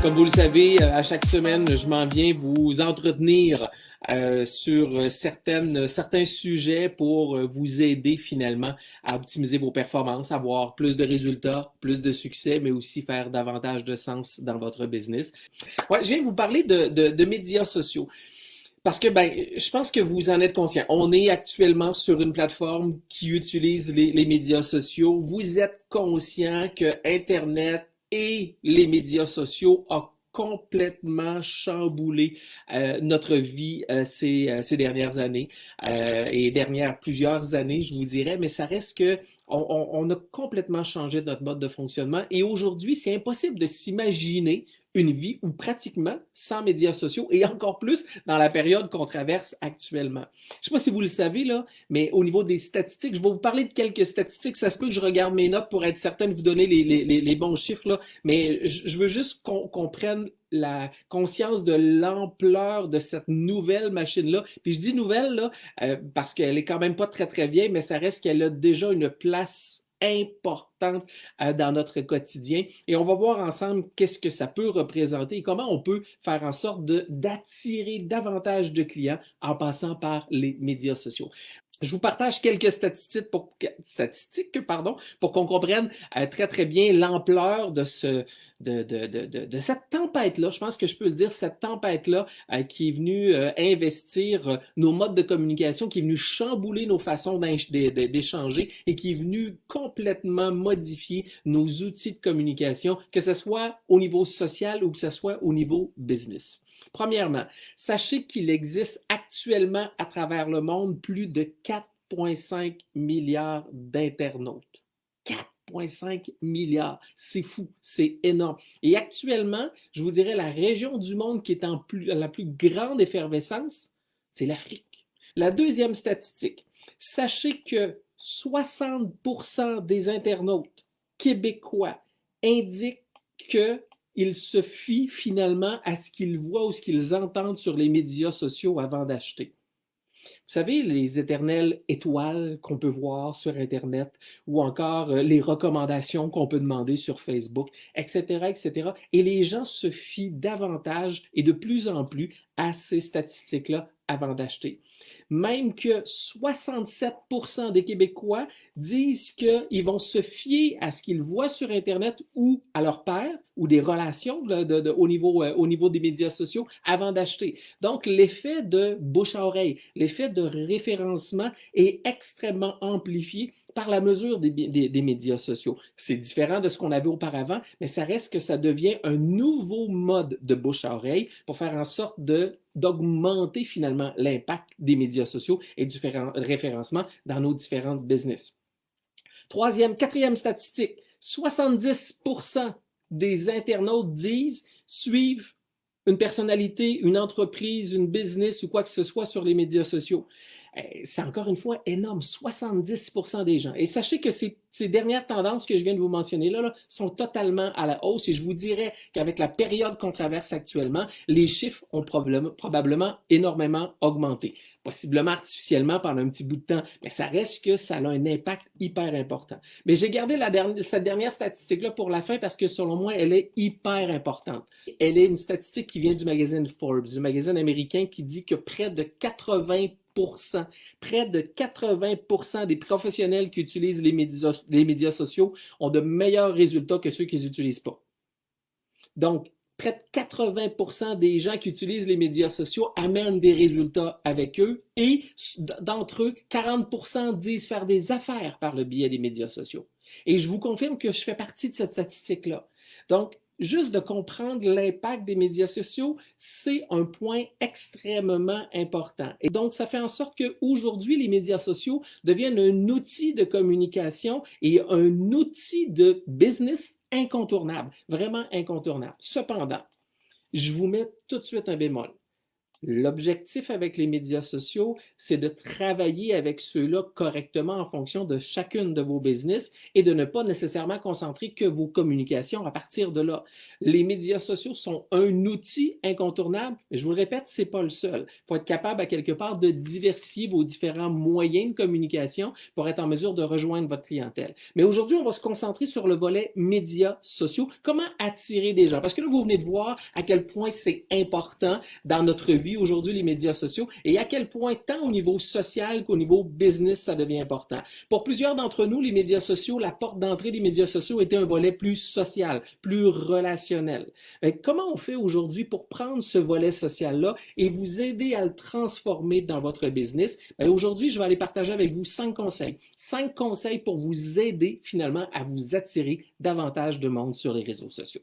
Comme vous le savez, à chaque semaine, je m'en viens vous entretenir sur certains sujets pour vous aider finalement à optimiser vos performances, avoir plus de résultats, plus de succès, mais aussi faire davantage de sens dans votre business. Ouais, je viens de vous parler de médias sociaux. Parce que je pense que vous en êtes conscient. On est actuellement sur une plateforme qui utilise les médias sociaux. Vous êtes conscient que Internet et les médias sociaux ont complètement chamboulé notre vie ces dernières années et dernières plusieurs années, je vous dirais, mais ça reste que on a complètement changé notre mode de fonctionnement et aujourd'hui, c'est impossible de s'imaginer une vie ou pratiquement sans médias sociaux et encore plus dans la période qu'on traverse actuellement. Je ne sais pas si vous le savez, là, mais au niveau des statistiques, je vais vous parler de quelques statistiques. Ça se peut que je regarde mes notes pour être certain de vous donner les bons chiffres, là, mais je veux juste qu'on prenne la conscience de l'ampleur de cette nouvelle machine-là. Puis je dis nouvelle, là, parce qu'elle est quand même pas très, très vieille, mais ça reste qu'elle a déjà une place importante dans notre quotidien. Et on va voir ensemble qu'est-ce que ça peut représenter et comment on peut faire en sorte d'attirer davantage de clients en passant par les médias sociaux. Je vous partage quelques statistiques pour qu'on comprenne très très bien l'ampleur de cette tempête-là. Je pense que je peux le dire, cette tempête-là qui est venue investir nos modes de communication, qui est venue chambouler nos façons d'échanger et qui est venue complètement modifier nos outils de communication, que ce soit au niveau social ou que ce soit au niveau business. Premièrement, sachez qu'il existe actuellement à travers le monde plus de 4,5 milliards d'internautes. 4,5 milliards, c'est fou, c'est énorme. Et actuellement, je vous dirais, la région du monde qui est en la plus grande effervescence, c'est l'Afrique. La deuxième statistique, sachez que 60% des internautes québécois indiquent que ils se fient finalement à ce qu'ils voient ou ce qu'ils entendent sur les médias sociaux avant d'acheter. Vous savez, les éternelles étoiles qu'on peut voir sur Internet ou encore les recommandations qu'on peut demander sur Facebook, etc., etc. Et les gens se fient davantage et de plus en plus à ces statistiques-là avant d'acheter. Même que 67% des Québécois disent qu'ils vont se fier à ce qu'ils voient sur Internet ou à leur père ou des relations au niveau des médias sociaux avant d'acheter. Donc, l'effet de bouche à oreille, l'effet de référencement est extrêmement amplifié par la mesure des médias sociaux. C'est différent de ce qu'on avait auparavant, mais ça reste que ça devient un nouveau mode de bouche à oreille pour faire en sorte d'augmenter finalement l'impact des médias sociaux et du référencement dans nos différentes business. Quatrième statistique, 70% des internautes disent suivre une personnalité, une entreprise, une business ou quoi que ce soit sur les médias sociaux. C'est encore une fois énorme, 70% des gens. Et sachez que ces dernières tendances que je viens de vous mentionner là, sont totalement à la hausse et je vous dirais qu'avec la période qu'on traverse actuellement, les chiffres ont probablement énormément augmenté. Possiblement artificiellement pendant un petit bout de temps, mais ça reste que ça a un impact hyper important. Mais j'ai gardé cette dernière statistique-là pour la fin parce que selon moi, elle est hyper importante. Elle est une statistique qui vient du magazine Forbes, du magazine américain qui dit que près de 80% des professionnels qui utilisent les médias sociaux ont de meilleurs résultats que ceux qui les utilisent pas. Donc, près de 80% des gens qui utilisent les médias sociaux amènent des résultats avec eux et d'entre eux, 40% disent faire des affaires par le biais des médias sociaux. Et je vous confirme que je fais partie de cette statistique-là. Donc, juste de comprendre l'impact des médias sociaux, c'est un point extrêmement important. Et donc, ça fait en sorte qu'aujourd'hui, les médias sociaux deviennent un outil de communication et un outil de business incontournable, vraiment incontournable. Cependant, je vous mets tout de suite un bémol. L'objectif avec les médias sociaux, c'est de travailler avec ceux-là correctement en fonction de chacune de vos business et de ne pas nécessairement concentrer que vos communications à partir de là. Les médias sociaux sont un outil incontournable, mais je vous le répète, c'est pas le seul. Il faut être capable à quelque part de diversifier vos différents moyens de communication pour être en mesure de rejoindre votre clientèle. Mais aujourd'hui, on va se concentrer sur le volet médias sociaux. Comment attirer des gens? Parce que là, vous venez de voir à quel point c'est important dans notre vie aujourd'hui, les médias sociaux, et à quel point, tant au niveau social qu'au niveau business, ça devient important. Pour plusieurs d'entre nous, les médias sociaux, la porte d'entrée des médias sociaux était un volet plus social, plus relationnel. Mais comment on fait aujourd'hui pour prendre ce volet social-là et vous aider à le transformer dans votre business? Bien, aujourd'hui, je vais aller partager avec vous 5 conseils. 5 conseils pour vous aider finalement à vous attirer davantage de monde sur les réseaux sociaux.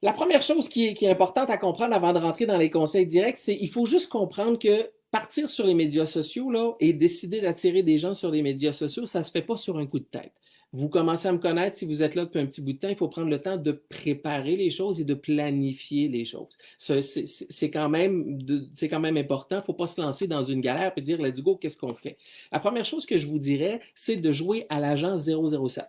La première chose qui est importante à comprendre avant de rentrer dans les conseils directs, c'est qu'il faut juste comprendre que partir sur les médias sociaux là, et décider d'attirer des gens sur les médias sociaux, ça ne se fait pas sur un coup de tête. Vous commencez à me connaître, si vous êtes là depuis un petit bout de temps, il faut prendre le temps de préparer les choses et de planifier les choses. C'est quand même important. Il ne faut pas se lancer dans une galère et dire, let's go, qu'est-ce qu'on fait? La première chose que je vous dirais, c'est de jouer à l'agent 007.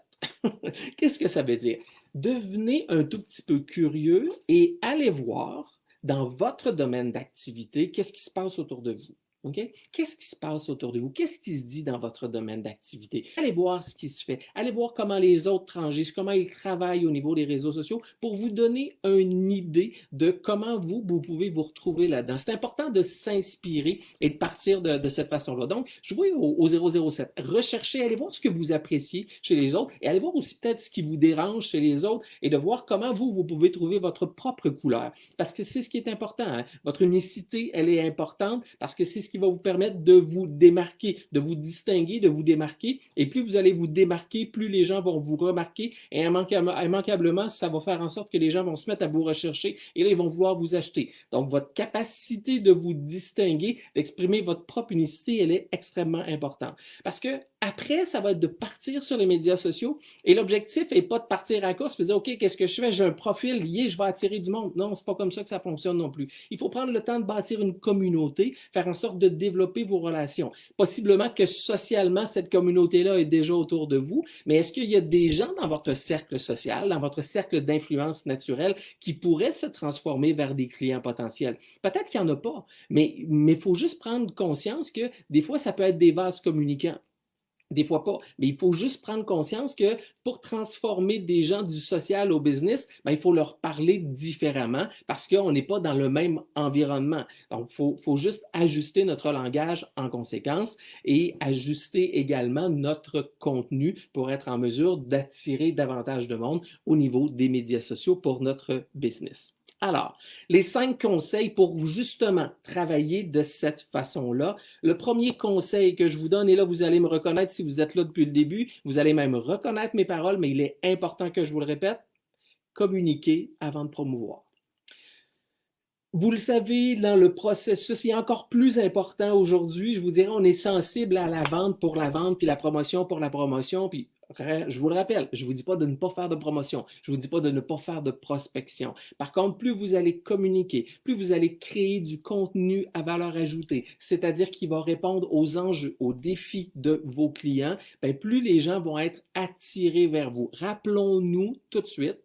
Qu'est-ce que ça veut dire? Devenez un tout petit peu curieux et allez voir dans votre domaine d'activité qu'est-ce qui se passe autour de vous. Okay? Qu'est-ce qui se passe autour de vous? Qu'est-ce qui se dit dans votre domaine d'activité? Allez voir ce qui se fait. Allez voir comment les autres transgissent, comment ils travaillent au niveau des réseaux sociaux pour vous donner une idée de comment vous pouvez vous retrouver là-dedans. C'est important de s'inspirer et de partir de cette façon-là. Donc, jouez au 007. Recherchez, allez voir ce que vous appréciez chez les autres et allez voir aussi peut-être ce qui vous dérange chez les autres et de voir comment vous pouvez trouver votre propre couleur. Parce que c'est ce qui est important. Hein? Votre unicité, elle est importante parce que c'est ce qui va vous permettre de vous démarquer, de vous distinguer, de vous démarquer. Et plus vous allez vous démarquer, plus les gens vont vous remarquer. Et immanquablement, ça va faire en sorte que les gens vont se mettre à vous rechercher et là, ils vont vouloir vous acheter. Donc, votre capacité de vous distinguer, d'exprimer votre propre unicité, elle est extrêmement importante. Parce que après, ça va être de partir sur les médias sociaux et l'objectif n'est pas de partir à la course et de dire, OK, qu'est-ce que je fais? J'ai un profil lié, je vais attirer du monde. Non, c'est pas comme ça que ça fonctionne non plus. Il faut prendre le temps de bâtir une communauté, faire en sorte de développer vos relations. Possiblement que socialement, cette communauté-là est déjà autour de vous, mais est-ce qu'il y a des gens dans votre cercle social, dans votre cercle d'influence naturelle qui pourraient se transformer vers des clients potentiels? Peut-être qu'il n'y en a pas, mais il faut juste prendre conscience que des fois, ça peut être des vases communicants. Des fois pas, mais il faut juste prendre conscience que pour transformer des gens du social au business, ben, il faut leur parler différemment parce qu'on n'est pas dans le même environnement. Donc, il faut juste ajuster notre langage en conséquence et ajuster également notre contenu pour être en mesure d'attirer davantage de monde au niveau des médias sociaux pour notre business. Alors, les 5 conseils pour justement travailler de cette façon-là. Le premier conseil que je vous donne, et là, vous allez me reconnaître si vous êtes là depuis le début, vous allez même reconnaître mes paroles, mais il est important que je vous le répète, communiquer avant de promouvoir. Vous le savez, dans le processus, c'est encore plus important aujourd'hui. Je vous dirais, on est sensible à la vente pour la vente, puis la promotion pour la promotion, puis je vous le rappelle, je ne vous dis pas de ne pas faire de promotion, je ne vous dis pas de ne pas faire de prospection. Par contre, plus vous allez communiquer, plus vous allez créer du contenu à valeur ajoutée, c'est-à-dire qui va répondre aux enjeux, aux défis de vos clients, bien, plus les gens vont être attirés vers vous. Rappelons-nous tout de suite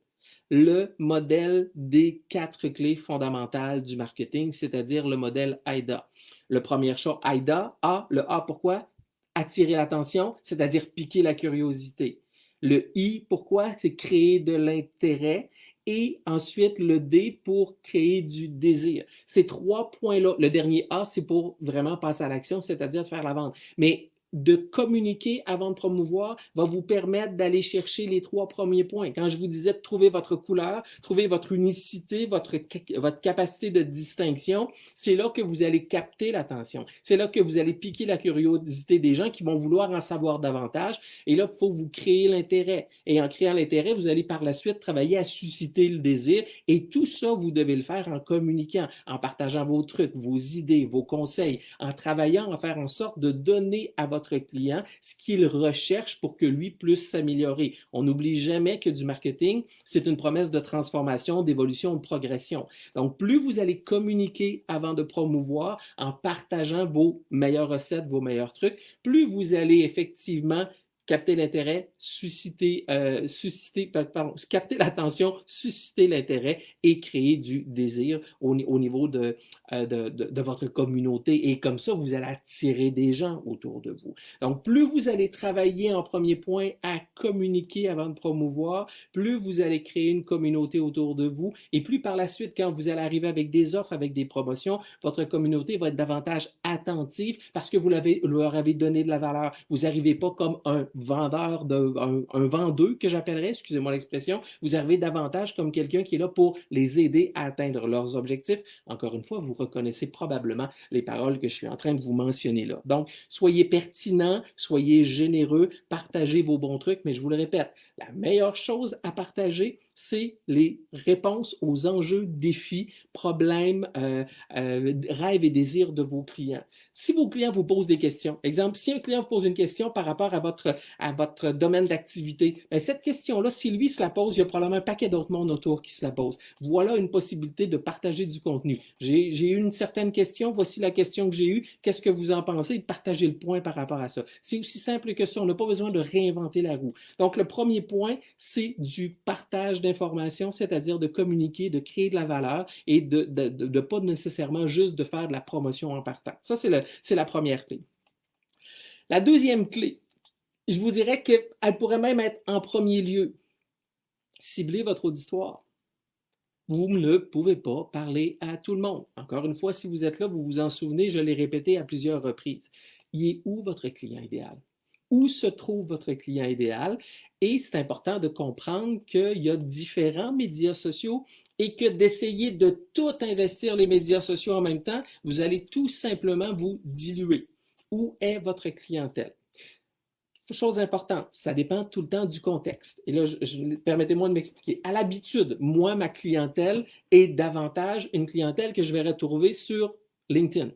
le modèle des 4 clés fondamentales du marketing, c'est-à-dire le modèle AIDA. Le premier chose, AIDA, A, le A pourquoi? Attirer l'attention, c'est-à-dire piquer la curiosité. Le I, pourquoi? C'est créer de l'intérêt. Et ensuite, le D pour créer du désir. Ces 3 points-là, le dernier A, c'est pour vraiment passer à l'action, c'est-à-dire faire la vente. Mais de communiquer avant de promouvoir va vous permettre d'aller chercher les 3 premiers points. Quand je vous disais de trouver votre couleur, trouver votre unicité, votre capacité de distinction, c'est là que vous allez capter l'attention. C'est là que vous allez piquer la curiosité des gens qui vont vouloir en savoir davantage. Et là, il faut vous créer l'intérêt. Et en créant l'intérêt, vous allez par la suite travailler à susciter le désir. Et tout ça, vous devez le faire en communiquant, en partageant vos trucs, vos idées, vos conseils, en travaillant à faire en sorte de donner à votre votre client ce qu'il recherche pour que lui puisse s'améliorer. On n'oublie jamais que du marketing, c'est une promesse de transformation, d'évolution, de progression. Donc, plus vous allez communiquer avant de promouvoir en partageant vos meilleures recettes, vos meilleurs trucs, plus vous allez effectivement capter l'intérêt, capter l'attention, susciter l'intérêt et créer du désir au niveau de votre communauté. Et comme ça, vous allez attirer des gens autour de vous. Donc, plus vous allez travailler en premier point à communiquer avant de promouvoir, plus vous allez créer une communauté autour de vous et plus par la suite, quand vous allez arriver avec des offres, avec des promotions, votre communauté va être davantage attentive parce que vous leur avez donné de la valeur. Vous n'arrivez pas comme un vendeur, un vendeur que j'appellerais, excusez-moi l'expression, vous arrivez davantage comme quelqu'un qui est là pour les aider à atteindre leurs objectifs. Encore une fois, vous reconnaissez probablement les paroles que je suis en train de vous mentionner là. Donc, soyez pertinent, soyez généreux, partagez vos bons trucs, mais je vous le répète, la meilleure chose à partager, c'est les réponses aux enjeux, défis, problèmes, rêves et désirs de vos clients. Si vos clients vous posent des questions, exemple, si un client vous pose une question par rapport à votre domaine d'activité, bien, cette question-là, si lui se la pose, il y a probablement un paquet d'autres mondes autour qui se la posent. Voilà une possibilité de partager du contenu. J'ai eu une certaine question, voici la question que j'ai eue, qu'est-ce que vous en pensez? Partagez le point par rapport à ça. C'est aussi simple que ça, on n'a pas besoin de réinventer la roue. Donc, le premier point, c'est du partage d'informations, c'est-à-dire de communiquer, de créer de la valeur et de pas nécessairement juste de faire de la promotion en partant. Ça, c'est la première clé. La deuxième clé, je vous dirais qu'elle pourrait même être en premier lieu. Ciblez votre auditoire. Vous ne pouvez pas parler à tout le monde. Encore une fois, si vous êtes là, vous vous en souvenez, je l'ai répété à plusieurs reprises. Il est où votre client idéal? Où se trouve votre client idéal? Et c'est important de comprendre qu'il y a différents médias sociaux et que d'essayer de tout investir les médias sociaux en même temps, vous allez tout simplement vous diluer. Où est votre clientèle? Chose importante, ça dépend tout le temps du contexte. Et là, permettez-moi de m'expliquer. À l'habitude, moi, ma clientèle est davantage une clientèle que je vais retrouver sur LinkedIn.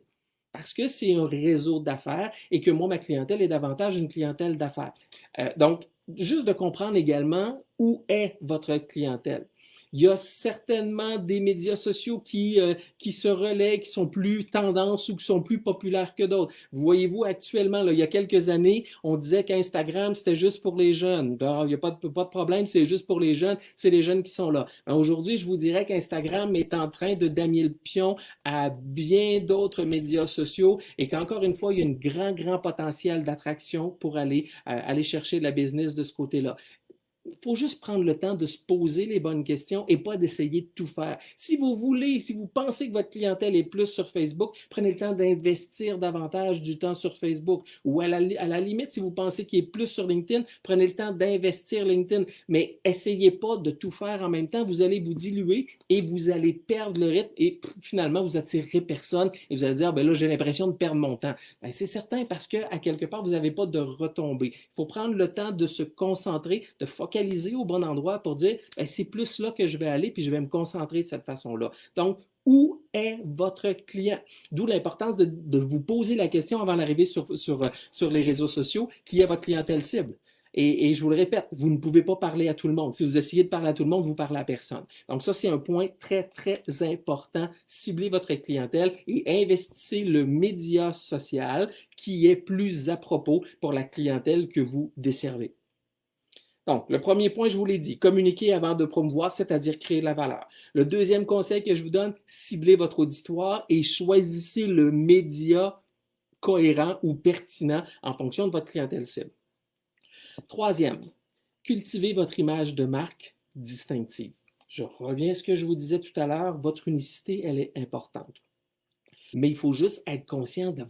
Parce que c'est un réseau d'affaires et que moi, ma clientèle est davantage une clientèle d'affaires. Donc, juste de comprendre également où est votre clientèle. Il y a certainement des médias sociaux qui se relaient, qui sont plus tendances ou qui sont plus populaires que d'autres. Voyez-vous, actuellement, là, il y a quelques années, on disait qu'Instagram, c'était juste pour les jeunes. Alors, il n'y a pas de problème, c'est juste pour les jeunes, c'est les jeunes qui sont là. Aujourd'hui, je vous dirais qu'Instagram est en train de damier le pion à bien d'autres médias sociaux et qu'encore une fois, il y a un grand potentiel d'attraction pour aller chercher de la business de ce côté-là. Il faut juste prendre le temps de se poser les bonnes questions et pas d'essayer de tout faire. Si vous pensez que votre clientèle est plus sur Facebook, prenez le temps d'investir davantage du temps sur Facebook. Ou à la limite, si vous pensez qu'il est plus sur LinkedIn, prenez le temps d'investir LinkedIn. Mais essayez pas de tout faire en même temps. Vous allez vous diluer et vous allez perdre le rythme et finalement, vous attirerez personne et vous allez dire, ben là, j'ai l'impression de perdre mon temps. Ben, c'est certain parce qu'à quelque part, vous n'avez pas de retombées. Il faut prendre le temps de se concentrer, de focaliser au bon endroit pour dire ben, c'est plus là que je vais aller puis je vais me concentrer de cette façon-là. Donc, où est votre client? D'où l'importance de vous poser la question avant d'arriver sur les réseaux sociaux, qui est votre clientèle cible? Et je vous le répète, vous ne pouvez pas parler à tout le monde. Si vous essayez de parler à tout le monde, vous parlez à personne. Donc ça, c'est un point très important. Ciblez votre clientèle et investissez le média social qui est plus à propos pour la clientèle que vous desservez. Donc, le premier point, je vous l'ai dit, communiquer avant de promouvoir, c'est-à-dire créer de la valeur. Le deuxième conseil que je vous donne, ciblez votre auditoire et choisissez le média cohérent ou pertinent en fonction de votre clientèle cible. Troisième, cultivez votre image de marque distinctive. Je reviens à ce que je vous disais tout à l'heure, votre unicité, elle est importante. Mais il faut juste être conscient de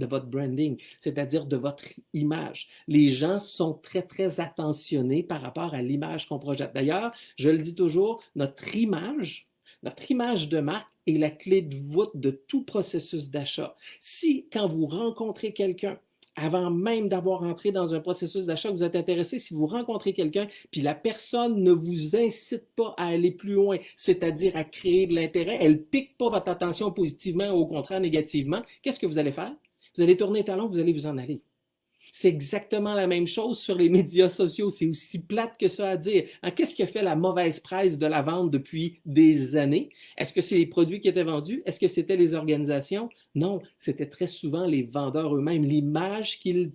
votre branding, c'est-à-dire de votre image. Les gens sont très attentionnés par rapport à l'image qu'on projette. D'ailleurs, je le dis toujours, notre image de marque est la clé de voûte de tout processus d'achat. Si, quand vous rencontrez quelqu'un, avant même d'avoir entré dans un processus d'achat, vous êtes intéressé, si vous rencontrez quelqu'un, puis la personne ne vous incite pas à aller plus loin, c'est-à-dire à créer de l'intérêt, elle ne pique pas votre attention positivement ou au contraire négativement, qu'est-ce que vous allez faire? Vous allez tourner les talons, vous allez vous en aller. C'est exactement la même chose sur les médias sociaux. C'est aussi plate que ça à dire. Qu'est-ce qui a fait la mauvaise presse de la vente depuis des années? Est-ce que c'est les produits qui étaient vendus? Est-ce que c'était les organisations? Non, c'était très souvent les vendeurs eux-mêmes, l'image qu'ils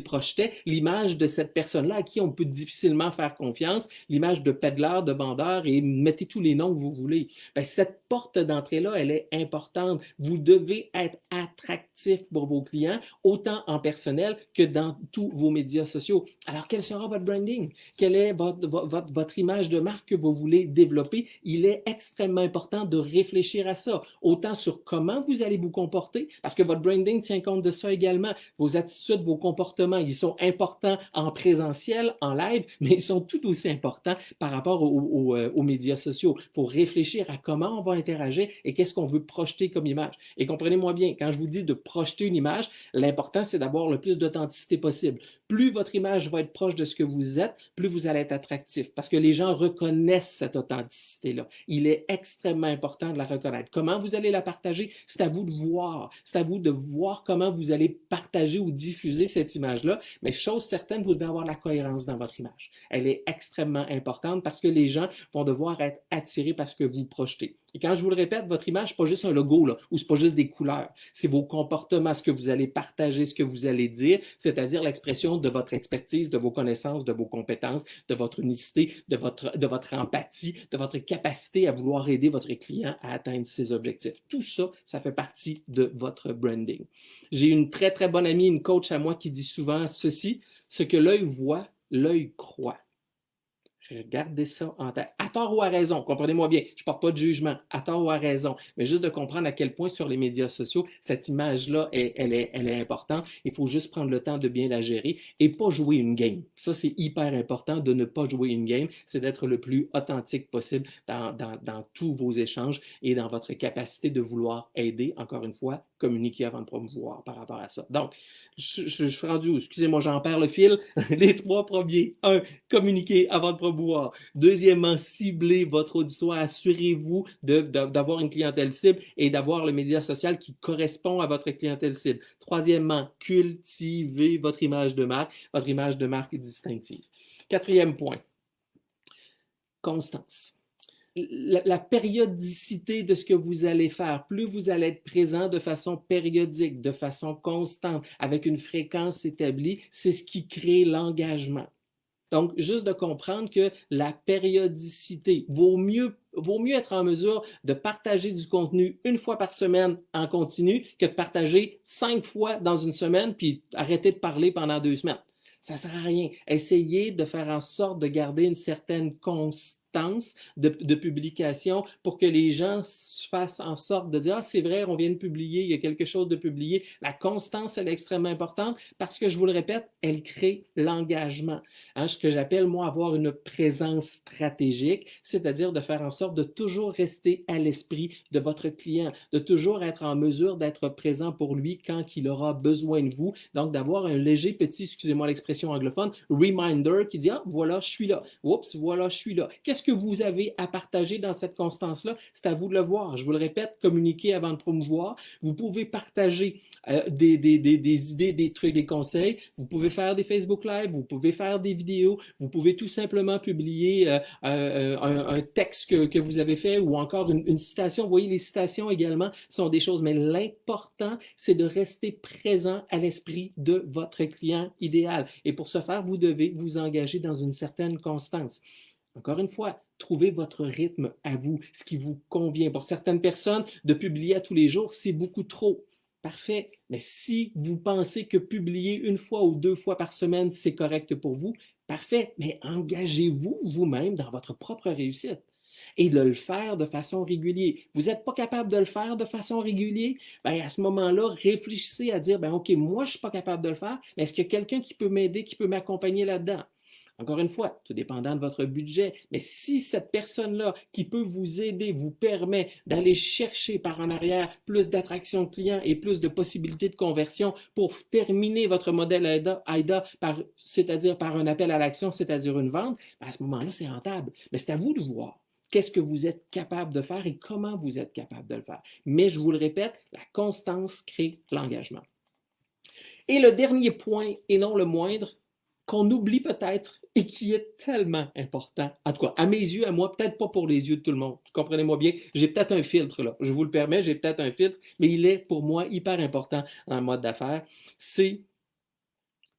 projetaient, l'image de cette personne-là à qui on peut difficilement faire confiance, l'image de pédaleur, de vendeur, et mettez tous les noms que vous voulez. Bien, cette porte d'entrée-là, elle est importante. Vous devez être attractif pour vos clients, autant en personnel que dans tous vos médias sociaux. Alors, quel sera votre branding? Quelle est votre image de marque que vous voulez développer? Il est extrêmement important de réfléchir à ça, autant sur comment vous allez vous comporter, parce que votre branding tient compte de ça également. Vos attitudes, vos comportements, ils sont importants en présentiel, en live, mais ils sont tout aussi importants par rapport aux médias sociaux. Il faut réfléchir à comment on va interagir et qu'est-ce qu'on veut projeter comme image. Et comprenez-moi bien, quand je vous dis de projeter une image, l'important, c'est d'avoir le plus d'authenticité possible. Plus votre image va être proche de ce que vous êtes, plus vous allez être attractif, parce que les gens reconnaissent cette authenticité-là. Il est extrêmement important de la reconnaître. Comment vous allez la partager? C'est à vous de voir. C'est à vous de voir comment vous allez partager ou diffuser cette image-là. Mais chose certaine, vous devez avoir la cohérence dans votre image. Elle est extrêmement importante parce que les gens vont devoir être attirés par ce que vous projetez. Et quand je vous le répète, votre image, c'est pas juste un logo, là, ou c'est pas juste des couleurs. C'est vos comportements, ce que vous allez partager, ce que vous allez dire, c'est-à-dire l'expression de votre expertise, de vos connaissances, de vos compétences, de votre unicité, de votre empathie, de votre capacité à vouloir aider votre client à atteindre ses objectifs. Tout ça, ça fait partie de votre branding. J'ai une très, très bonne amie, une coach à moi qui dit souvent ceci: ce que l'œil voit, l'œil croit. Gardez ça en tête. À tort ou à raison, comprenez-moi bien, je ne porte pas de jugement, à tort ou à raison, mais juste de comprendre à quel point sur les médias sociaux, cette image-là, elle est importante. Il faut juste prendre le temps de bien la gérer et pas jouer une game. Ça, c'est hyper important de ne pas jouer une game, c'est d'être le plus authentique possible dans tous vos échanges et dans votre capacité de vouloir aider, encore une fois, communiquer avant de promouvoir par rapport à ça. Donc, je suis rendu où? Excusez-moi, j'en perds le fil. Les trois premiers. 1, communiquer avant de promouvoir. Deuxièmement, cibler votre auditoire. Assurez-vous d'avoir une clientèle cible et d'avoir le média social qui correspond à votre clientèle cible. Troisièmement, cultivez votre image de marque distinctive. Quatrième point, constance. La périodicité de ce que vous allez faire, plus vous allez être présent de façon périodique, de façon constante, avec une fréquence établie, c'est ce qui crée l'engagement. Donc, juste de comprendre que la périodicité, vaut mieux être en mesure de partager du contenu une fois par semaine en continu que de partager 5 fois dans une semaine puis arrêter de parler pendant 2 semaines. Ça ne sert à rien. Essayez de faire en sorte de garder une certaine constance de publication pour que les gens fassent en sorte de dire: ah, c'est vrai, on vient de publier, il y a quelque chose de publié. La constance, elle est extrêmement importante parce que, je vous le répète, elle crée l'engagement. Ce que j'appelle, moi, avoir une présence stratégique, c'est-à-dire de faire en sorte de toujours rester à l'esprit de votre client, de toujours être en mesure d'être présent pour lui quand il aura besoin de vous. Donc, d'avoir un léger petit, excusez-moi l'expression anglophone, reminder qui dit: ah, voilà, je suis là. Oups, voilà, je suis là. Qu'est-ce que vous avez à partager dans cette constance-là? C'est à vous de le voir. Je vous le répète, communiquer avant de promouvoir. Vous pouvez partager des idées, des trucs, des conseils. Vous pouvez faire des Facebook Live, vous pouvez faire des vidéos, vous pouvez tout simplement publier un texte que vous avez fait ou encore une citation. Vous voyez, les citations également sont des choses, mais l'important, c'est de rester présent à l'esprit de votre client idéal. Et pour ce faire, vous devez vous engager dans une certaine constance. Encore une fois, trouvez votre rythme à vous, ce qui vous convient. Pour certaines personnes, de publier à tous les jours, c'est beaucoup trop. Parfait. Mais si vous pensez que publier 1 fois ou 2 fois par semaine, c'est correct pour vous, parfait. Mais engagez-vous vous-même dans votre propre réussite et de le faire de façon régulière. Vous n'êtes pas capable de le faire de façon régulière? Bien, à ce moment-là, réfléchissez à dire: bien, OK, moi, je ne suis pas capable de le faire, mais est-ce qu'il y a quelqu'un qui peut m'aider, qui peut m'accompagner là-dedans? Encore une fois, tout dépendant de votre budget, mais si cette personne-là qui peut vous aider vous permet d'aller chercher par en arrière plus d'attraction de clients et plus de possibilités de conversion pour terminer votre modèle AIDA, c'est-à-dire par un appel à l'action, c'est-à-dire une vente, à ce moment-là, c'est rentable. Mais c'est à vous de voir qu'est-ce que vous êtes capable de faire et comment vous êtes capable de le faire. Mais je vous le répète, la constance crée l'engagement. Et le dernier point, et non le moindre, qu'on oublie peut-être et qui est tellement important, en tout cas, à mes yeux, à moi, peut-être pas pour les yeux de tout le monde. Comprenez-moi bien, j'ai peut-être un filtre là, je vous le permets, j'ai peut-être un filtre, mais il est pour moi hyper important dans le mode d'affaires, c'est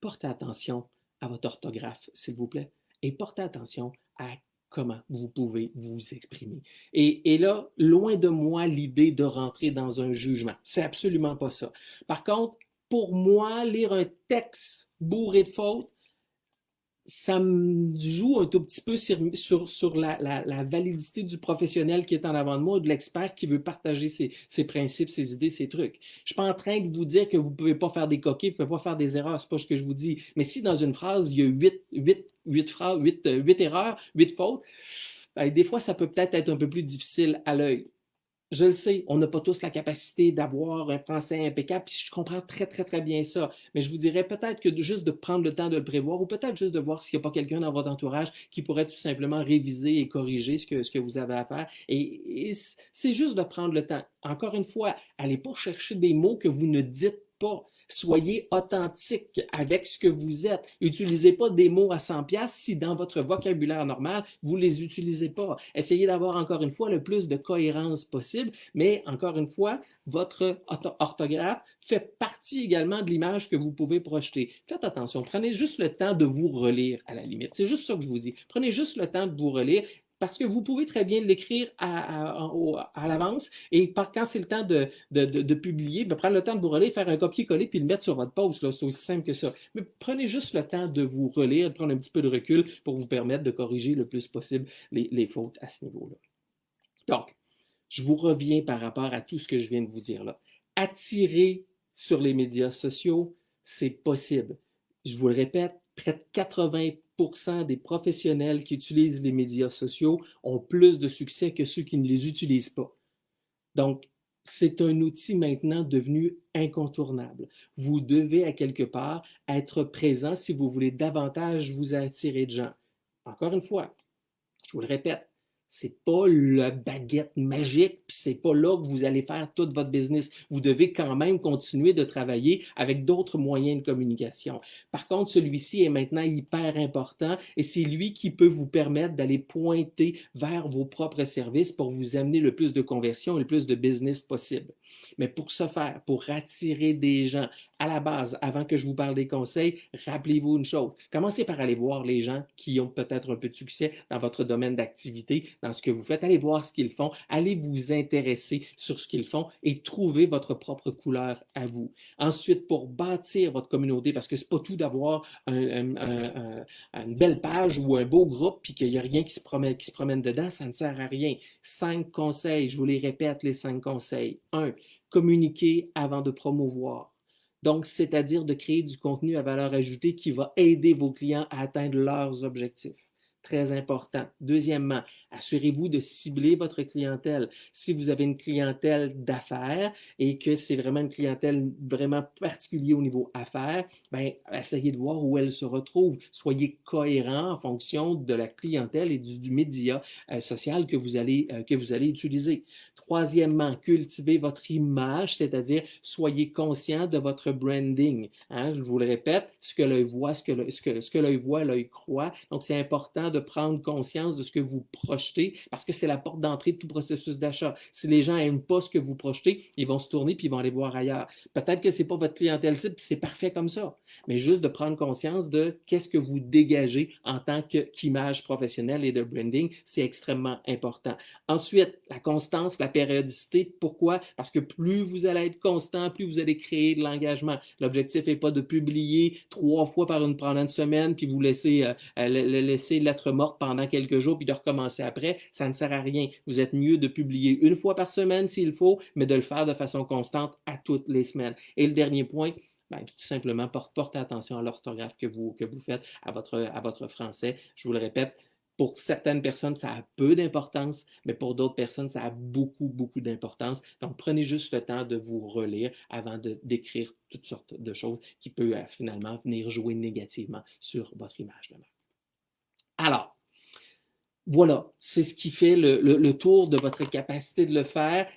porter attention à votre orthographe, s'il vous plaît, et portez attention à comment vous pouvez vous exprimer. Et là, loin de moi l'idée de rentrer dans un jugement. C'est absolument pas ça. Par contre, pour moi, lire un texte bourré de fautes, ça me joue un tout petit peu sur la validité du professionnel qui est en avant de moi ou de l'expert qui veut partager ses principes, ses idées, ses trucs. Je ne suis pas en train de vous dire que vous ne pouvez pas faire des coquilles, vous ne pouvez pas faire des erreurs, c'est pas ce que je vous dis. Mais si dans une phrase, il y a huit erreurs, 8 fautes, ben, des fois, ça peut peut-être être un peu plus difficile à l'œil. Je le sais, on n'a pas tous la capacité d'avoir un français impeccable, puis je comprends très, très, très bien ça. Mais je vous dirais peut-être que juste de prendre le temps de le prévoir, ou peut-être juste de voir s'il n'y a pas quelqu'un dans votre entourage qui pourrait tout simplement réviser et corriger ce que vous avez à faire. Et c'est juste de prendre le temps. Encore une fois, allez pas chercher des mots que vous ne dites pas. Soyez authentique avec ce que vous êtes. Utilisez pas des mots à 100 pièces si dans votre vocabulaire normal, vous les utilisez pas. Essayez d'avoir encore une fois le plus de cohérence possible, mais encore une fois, votre orthographe fait partie également de l'image que vous pouvez projeter. Faites attention, prenez juste le temps de vous relire à la limite. C'est juste ça que je vous dis. Prenez juste le temps de vous relire parce que vous pouvez très bien l'écrire à l'avance et quand c'est le temps de publier, ben, prendre le temps de vous relire, faire un copier-coller puis le mettre sur votre post. C'est aussi simple que ça. Mais prenez juste le temps de vous relire, de prendre un petit peu de recul pour vous permettre de corriger le plus possible les fautes à ce niveau-là. Donc, je vous reviens par rapport à tout ce que je viens de vous dire là. Attirer sur les médias sociaux, c'est possible. Je vous le répète, près de 80% des professionnels qui utilisent les médias sociaux ont plus de succès que ceux qui ne les utilisent pas. Donc, c'est un outil maintenant devenu incontournable. Vous devez à quelque part être présent si vous voulez davantage vous attirer de gens. Encore une fois, je vous le répète, c'est pas la baguette magique, puis c'est pas là que vous allez faire tout votre business. Vous devez quand même continuer de travailler avec d'autres moyens de communication. Par contre, celui-ci est maintenant hyper important et c'est lui qui peut vous permettre d'aller pointer vers vos propres services pour vous amener le plus de conversion et le plus de business possible. Mais pour ce faire, pour attirer des gens, à la base, avant que je vous parle des conseils, rappelez-vous une chose. Commencez par aller voir les gens qui ont peut-être un peu de succès dans votre domaine d'activité, dans ce que vous faites. Allez voir ce qu'ils font. Allez vous intéresser sur ce qu'ils font et trouver votre propre couleur à vous. Ensuite, pour bâtir votre communauté, parce que c'est pas tout d'avoir une belle page ou un beau groupe puis qu'il n'y a rien qui se promène dedans, ça ne sert à rien. 5 conseils, je vous les répète, les 5 conseils. 1. Communiquer avant de promouvoir. Donc, c'est-à-dire de créer du contenu à valeur ajoutée qui va aider vos clients à atteindre leurs objectifs. Très important. Deuxièmement, assurez-vous de cibler votre clientèle. Si vous avez une clientèle d'affaires et que c'est vraiment une clientèle vraiment particulière au niveau affaires, ben, essayez de voir où elle se retrouve. Soyez cohérent en fonction de la clientèle et du média social que vous allez utiliser. Troisièmement, cultivez votre image, c'est-à-dire soyez conscient de votre branding. Hein? Je vous le répète, ce que l'œil voit, ce que l'œil voit, l'œil croit. Donc, c'est important de prendre conscience de ce que vous projetez parce que c'est la porte d'entrée de tout processus d'achat. Si les gens n'aiment pas ce que vous projetez, ils vont se tourner puis ils vont aller voir ailleurs. Peut-être que ce n'est pas votre clientèle cible, c'est parfait comme ça. Mais juste de prendre conscience de qu'est-ce que vous dégagez en tant qu'image professionnelle et de branding, c'est extrêmement important. Ensuite, la constance, la périodicité. Pourquoi? Parce que plus vous allez être constant, plus vous allez créer de l'engagement. L'objectif n'est pas de publier 3 fois pendant une semaine, puis vous laisser lettre morte pendant quelques jours, puis de recommencer après. Ça ne sert à rien. Vous êtes mieux de publier 1 fois par semaine s'il faut, mais de le faire de façon constante à toutes les semaines. Et le dernier point, ben, tout simplement, portez attention à l'orthographe que vous faites à votre français. Je vous le répète, pour certaines personnes, ça a peu d'importance, mais pour d'autres personnes, ça a beaucoup, beaucoup d'importance. Donc, prenez juste le temps de vous relire avant d'écrire toutes sortes de choses qui peuvent finalement venir jouer négativement sur votre image de marque. Alors, Voilà, c'est ce qui fait le tour de votre capacité de le faire.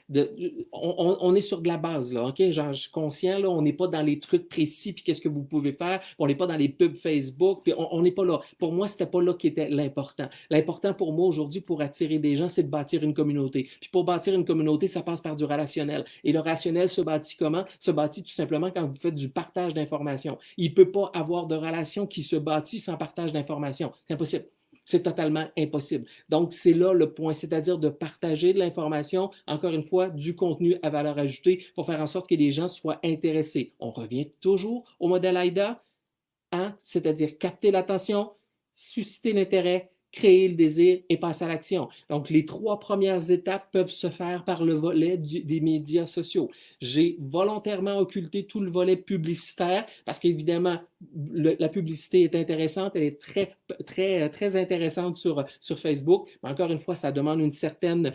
On est sur de la base, là, OK? Genre, je suis conscient, là, on n'est pas dans les trucs précis, puis qu'est-ce que vous pouvez faire, on n'est pas dans les pubs Facebook, puis on n'est pas là. Pour moi, c'était pas là qui était l'important. L'important pour moi aujourd'hui, pour attirer des gens, c'est de bâtir une communauté. Puis pour bâtir une communauté, ça passe par du relationnel. Et le rationnel se bâtit comment? Se bâtit tout simplement quand vous faites du partage d'informations. Il ne peut pas avoir de relation qui se bâtit sans partage d'informations. C'est impossible. C'est totalement impossible. Donc, c'est là le point, c'est-à-dire de partager de l'information, encore une fois, du contenu à valeur ajoutée pour faire en sorte que les gens soient intéressés. On revient toujours au modèle AIDA, hein? C'est-à-dire capter l'attention, susciter l'intérêt, créer le désir et passer à l'action. Donc, les 3 premières étapes peuvent se faire par le volet des médias sociaux. J'ai volontairement occulté tout le volet publicitaire parce qu'évidemment, la publicité est intéressante, elle est très intéressante sur Facebook. Mais encore une fois, ça demande une certaine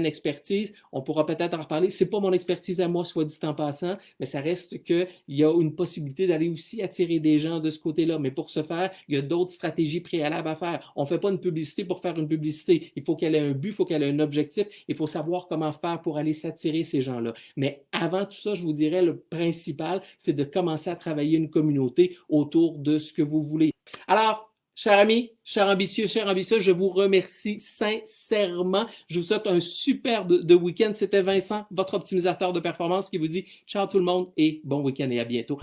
expertise. On pourra peut-être en reparler. C'est pas mon expertise à moi, soit dit en passant, mais ça reste qu'il y a une possibilité d'aller aussi attirer des gens de ce côté-là. Mais pour ce faire, il y a d'autres stratégies préalables à faire. On ne fait pas une publicité pour faire une publicité. Il faut qu'elle ait un but, il faut qu'elle ait un objectif. Il faut savoir comment faire pour aller s'attirer ces gens-là. Mais avant tout ça, je vous dirais, le principal, c'est de commencer à travailler une communauté autour de ce que vous voulez. Alors, chers amis, chers ambitieux, je vous remercie sincèrement. Je vous souhaite un superbe de week-end. C'était Vincent, votre optimisateur de performance, qui vous dit ciao tout le monde et bon week-end et à bientôt.